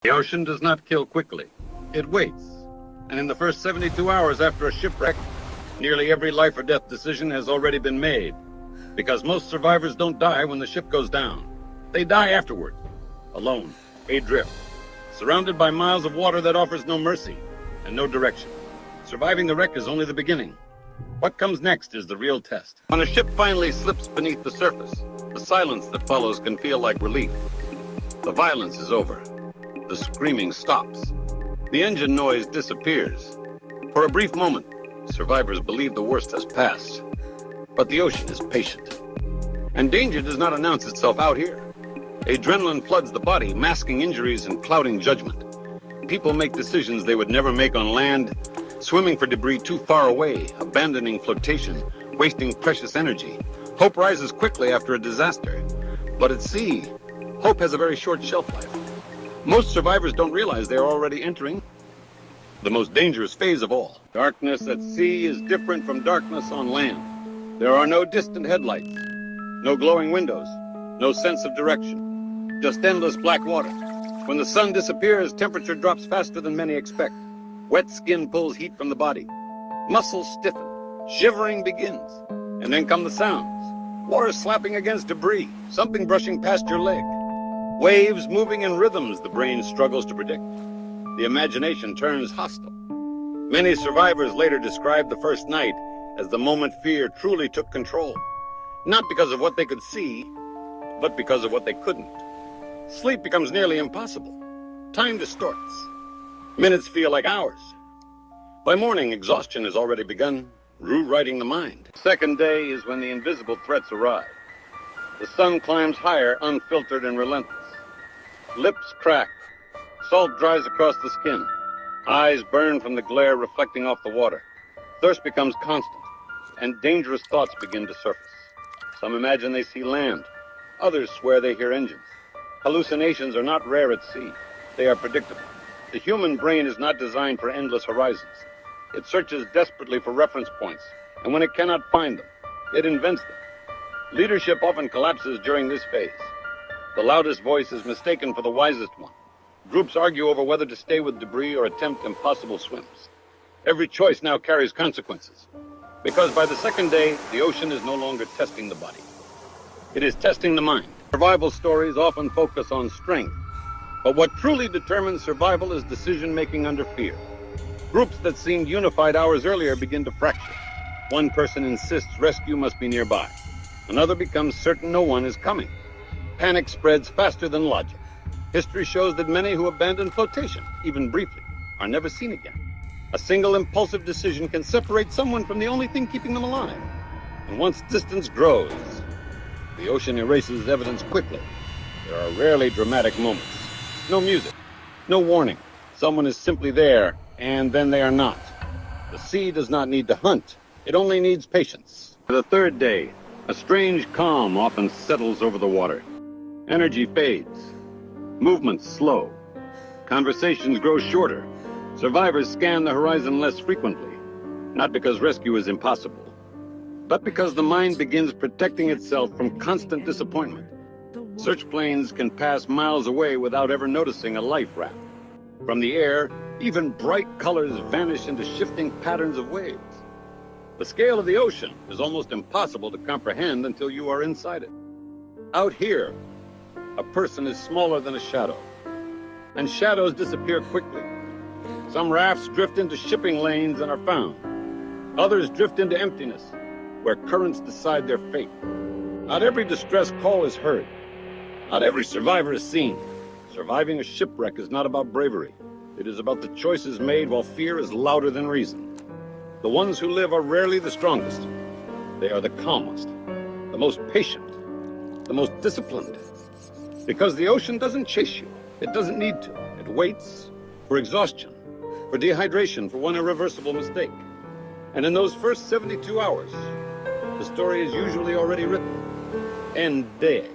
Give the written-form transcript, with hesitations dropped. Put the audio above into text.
The ocean does not kill quickly. It waits. And in the first 72 hours after a shipwreck, nearly every life or death decision has already been made. Because most survivors don't die when the ship goes down. They die afterward. Alone, adrift, surrounded by miles of water that offers no mercy and no direction. Surviving the wreck is only the beginning. What comes next is the real test. When a ship finally slips beneath the surface, the silence that follows can feel like relief. The violence is over. The screaming stops. The engine noise disappears. For a brief moment, survivors believe the worst has passed. But the ocean is patient. And danger does not announce itself out here. Adrenaline floods the body, masking injuries and clouding judgment. People make decisions they would never make on land, swimming for debris too far away, abandoning flotation, wasting precious energy. Hope rises quickly after a disaster. But at sea, hope has a very short shelf life. Most survivors don't realize they're already entering the most dangerous phase of all. Darkness at sea is different from darkness on land. There are no distant headlights, no glowing windows, no sense of direction, just endless black water. When the sun disappears, temperature drops faster than many expect. Wet skin pulls heat from the body. Muscles stiffen. Shivering begins. And then come the sounds. Water slapping against debris, something brushing past your leg. Waves moving in rhythms the brain struggles to predict. The imagination turns hostile. Many survivors later described the first night as the moment fear truly took control. Not because of what they could see, but because of what they couldn't. Sleep becomes nearly impossible. Time distorts. Minutes feel like hours. By morning, exhaustion has already begun rewriting the mind. Second day is when the invisible threats arrive. The sun climbs higher, unfiltered and relentless. Lips crack. Salt dries across the skin. Eyes burn from the glare reflecting off the water. Thirst becomes constant, and dangerous thoughts begin to surface. Some imagine they see land. Others swear they hear engines. Hallucinations are not rare at sea. They are predictable. The human brain is not designed for endless horizons. It searches desperately for reference points, and when it cannot find them, it invents them. Leadership often collapses during this phase. The loudest voice is mistaken for the wisest one. Groups argue over whether to stay with debris or attempt impossible swims. Every choice now carries consequences. Because by the second day, the ocean is no longer testing the body. It is testing the mind. Survival stories often focus on strength, but what truly determines survival is decision-making under fear. Groups that seemed unified hours earlier begin to fracture. One person insists rescue must be nearby. Another becomes certain no one is coming. Panic spreads faster than logic. History shows that many who abandon flotation, even briefly, are never seen again. A single impulsive decision can separate someone from the only thing keeping them alive. And once distance grows, the ocean erases evidence quickly. There are rarely dramatic moments. No music, no warning. Someone is simply there, and then they are not. The sea does not need to hunt. It only needs patience. For the third day, a strange calm often settles over the water. Energy fades. Movements slow. Conversations grow shorter. Survivors scan the horizon less frequently. Not because rescue is impossible, but because the mind begins protecting itself from constant disappointment. Search planes can pass miles away without ever noticing a life raft. From the air, even bright colors vanish into shifting patterns of waves. The scale of the ocean is almost impossible to comprehend until you are inside it. Out here, a person is smaller than a shadow, and shadows disappear quickly. Some rafts drift into shipping lanes and are found. Others drift into emptiness, where currents decide their fate. Not every distress call is heard. Not every survivor is seen. Surviving a shipwreck is not about bravery. It is about the choices made while fear is louder than reason. The ones who live are rarely the strongest. They are the calmest, the most patient, the most disciplined. Because the ocean doesn't chase you. It doesn't need to. It waits for exhaustion, for dehydration, for one irreversible mistake. And in those first 72 hours, the story is usually already written. End day.